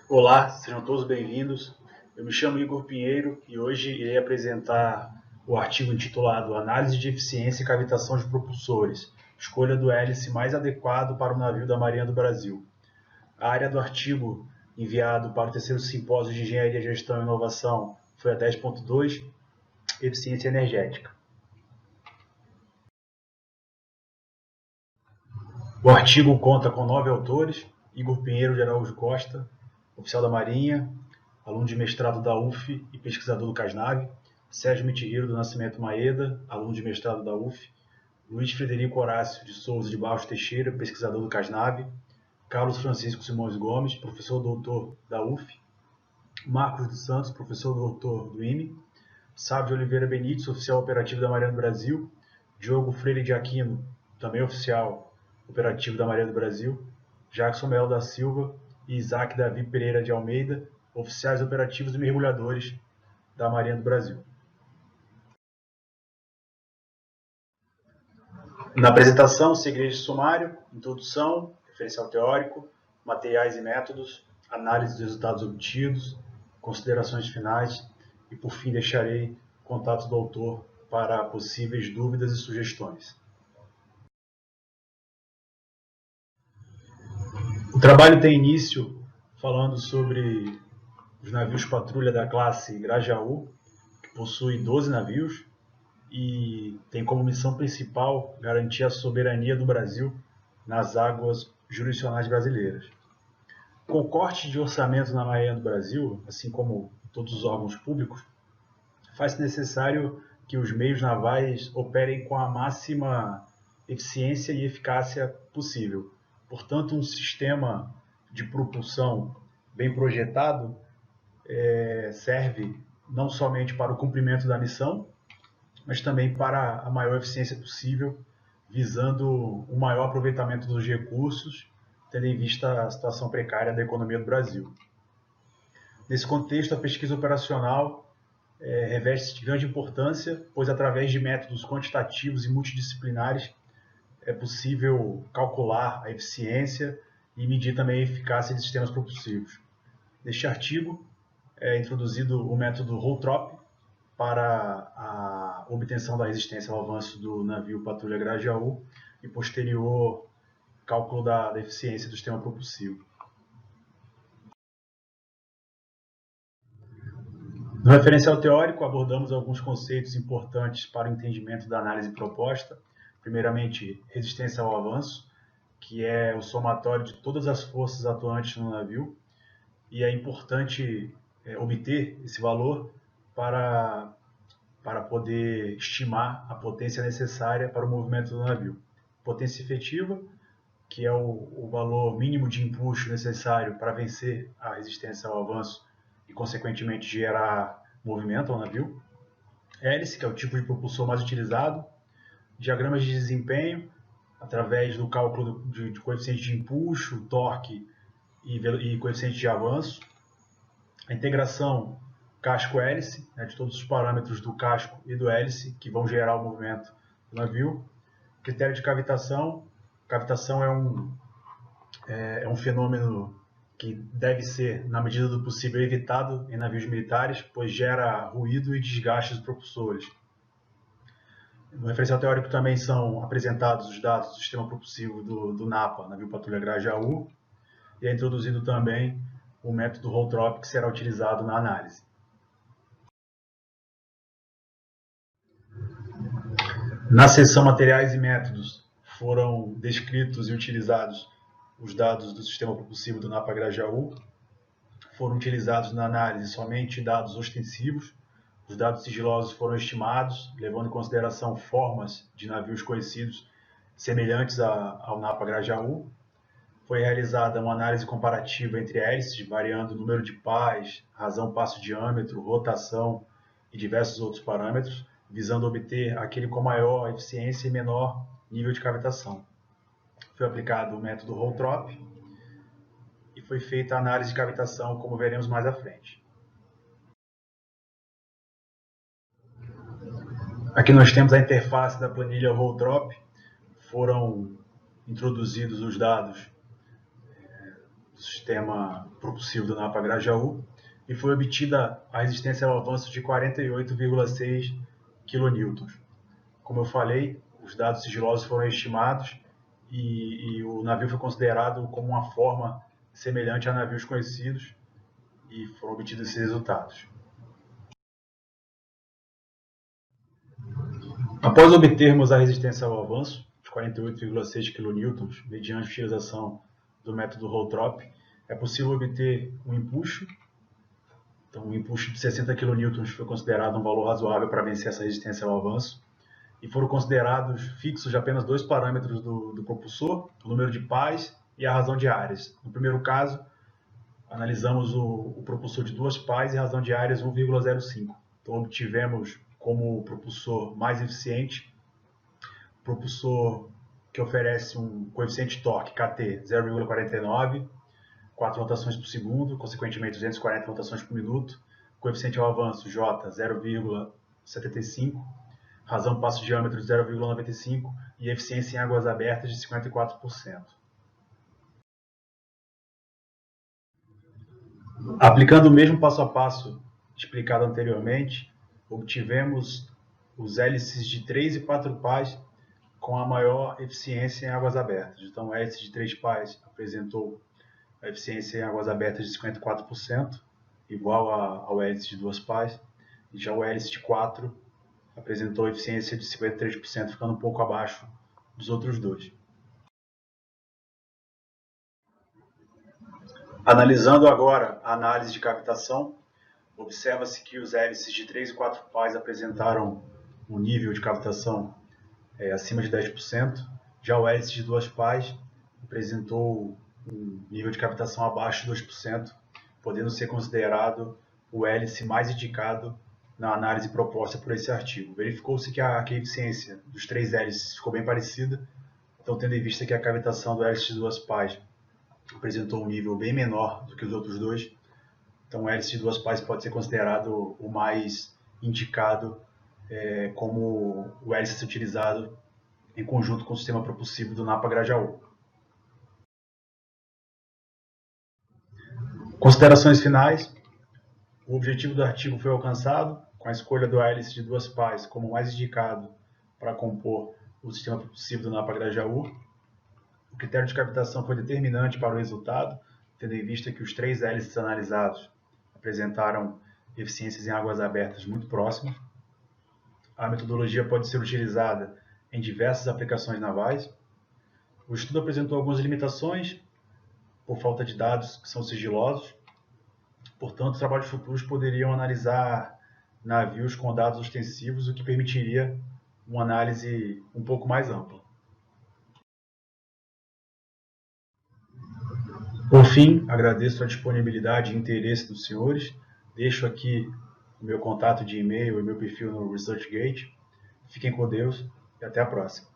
Olá, sejam todos bem-vindos. Eu me chamo Igor Pinheiro e hoje irei apresentar o artigo intitulado Análise de Eficiência e Cavitação de Propulsores, escolha do hélice mais adequado para o navio da Marinha do Brasil. A área do artigo enviado para o terceiro simpósio de Engenharia, Gestão e Inovação foi a 10.2, Eficiência Energética. O artigo conta com 9 autores: Igor Pinheiro de Araújo Costa, oficial da Marinha, aluno de mestrado da UF e pesquisador do CASNAV; Sérgio Mitiheiro do Nascimento Maeda, aluno de mestrado da UF; Luiz Frederico Horácio de Souza de Barros Teixeira, pesquisador do CASNAV; Carlos Francisco Simões Gomes, professor doutor da UF; Marcos dos Santos, professor doutor do IME; Sábio de Oliveira Benites, oficial operativo da Marinha do Brasil; Diogo Freire de Aquino, também oficial operativo da Marinha do Brasil; Jackson Melo da Silva e Isaac Davi Pereira de Almeida, oficiais operativos e mergulhadores da Marinha do Brasil. Na apresentação, seguirei sumário, introdução, referencial teórico, materiais e métodos, análise dos resultados obtidos, considerações finais e, por fim, deixarei contato do autor para possíveis dúvidas e sugestões. O trabalho tem início falando sobre os navios patrulha da classe Grajaú, que possui 12 navios e tem como missão principal garantir a soberania do Brasil nas águas jurisdicionais brasileiras. Com o corte de orçamento na Marinha do Brasil, assim como todos os órgãos públicos, faz-se necessário que os meios navais operem com a máxima eficiência e eficácia possível. Portanto, um sistema de propulsão bem projetado serve não somente para o cumprimento da missão, mas também para a maior eficiência possível, visando o maior aproveitamento dos recursos, tendo em vista a situação precária da economia do Brasil. Nesse contexto, a pesquisa operacional reveste de grande importância, pois através de métodos quantitativos e multidisciplinares é possível calcular a eficiência e medir também a eficácia de sistemas propulsivos. Neste artigo é introduzido o método Holtrop para a obtenção da resistência ao avanço do navio patrulha Grajaú e posterior cálculo da eficiência do sistema propulsivo. No referencial teórico, abordamos alguns conceitos importantes para o entendimento da análise proposta. Primeiramente, resistência ao avanço, que é o somatório de todas as forças atuantes no navio, e é importante obter esse valor para poder estimar a potência necessária para o movimento do navio. Potência efetiva, que é o valor mínimo de empuxo necessário para vencer a resistência ao avanço e, consequentemente, gerar movimento ao navio. Hélice, que é o tipo de propulsor mais utilizado. Diagramas de desempenho, através do cálculo de coeficiente de empuxo, torque e coeficiente de avanço. A integração casco-hélice, de todos os parâmetros do casco e do hélice que vão gerar o movimento do navio. Critério de cavitação. Cavitação é um fenômeno que deve ser, na medida do possível, evitado em navios militares, pois gera ruído e desgaste dos propulsores. No referencial teórico também são apresentados os dados do sistema propulsivo do NAPA, navio patrulha Grajaú, e é introduzido também o método Holtrop, que será utilizado na análise. Na seção Materiais e Métodos foram descritos e utilizados os dados do sistema propulsivo do NAPA Grajaú. Foram utilizados na análise somente dados ostensivos. Os dados sigilosos foram estimados, levando em consideração formas de navios conhecidos semelhantes ao NAPA Grajaú. Foi realizada uma análise comparativa entre hélices, variando o número de pás, razão passo-diâmetro, rotação e diversos outros parâmetros, visando obter aquele com maior eficiência e menor nível de cavitação. Foi aplicado o método Holtrop e foi feita a análise de cavitação, como veremos mais à frente. Aqui nós temos a interface da planilha Holtrop. Foram introduzidos os dados sistema propulsivo do Napa Grajaú e foi obtida a resistência ao avanço de 48,6 kN. Como eu falei, os dados sigilosos foram estimados e o navio foi considerado como uma forma semelhante a navios conhecidos e foram obtidos esses resultados. Após obtermos a resistência ao avanço de 48,6 kN mediante utilização do método Rolltrop, é possível obter um empuxo. Então, um empuxo de 60 kN foi considerado um valor razoável para vencer essa resistência ao avanço. E foram considerados fixos apenas dois parâmetros do propulsor, o número de pás e a razão de áreas. No primeiro caso, analisamos o propulsor de 2 pás e a razão de áreas 1,05. Então, obtivemos como propulsor mais eficiente, propulsor que oferece um coeficiente de torque KT 0,49, 4 rotações por segundo, consequentemente 240 rotações por minuto, coeficiente ao avanço J 0,75, razão passo diâmetro de 0,95 e eficiência em águas abertas de 54%. Aplicando o mesmo passo a passo explicado anteriormente, obtivemos os hélices de 3 e 4 pás com a maior eficiência em águas abertas. Então, o hélice de 3 pás apresentou a eficiência em águas abertas de 54%, igual ao hélice de 2 pás, e já o hélice de 4 apresentou eficiência de 53%, ficando um pouco abaixo dos outros dois. Analisando agora a análise de cavitação, observa-se que os hélices de 3 e 4 pás apresentaram um nível de cavitação acima de 10%, já o hélice de 2 pás apresentou um nível de cavitação abaixo de 2%, podendo ser considerado o hélice mais indicado na análise proposta por esse artigo. Verificou-se que a eficiência dos 3 hélices ficou bem parecida, então tendo em vista que a cavitação do hélice de 2 pás apresentou um nível bem menor do que os outros dois, então o hélice de 2 pás pode ser considerado o mais indicado como o hélice a ser utilizado em conjunto com o sistema propulsivo do Napa Grajaú. Considerações finais. O objetivo do artigo foi alcançado com a escolha do hélice de 2 pás como o mais indicado para compor o sistema propulsivo do Napa Grajaú. O critério de cavitação foi determinante para o resultado, tendo em vista que os 3 hélices analisados apresentaram eficiências em águas abertas muito próximas. A metodologia pode ser utilizada em diversas aplicações navais. O estudo apresentou algumas limitações por falta de dados que são sigilosos. Portanto, trabalhos futuros poderiam analisar navios com dados ostensivos, o que permitiria uma análise um pouco mais ampla. Por fim, agradeço a disponibilidade e interesse dos senhores. Deixo aqui o meu contato de e-mail e meu perfil no ResearchGate. Fiquem com Deus e até a próxima.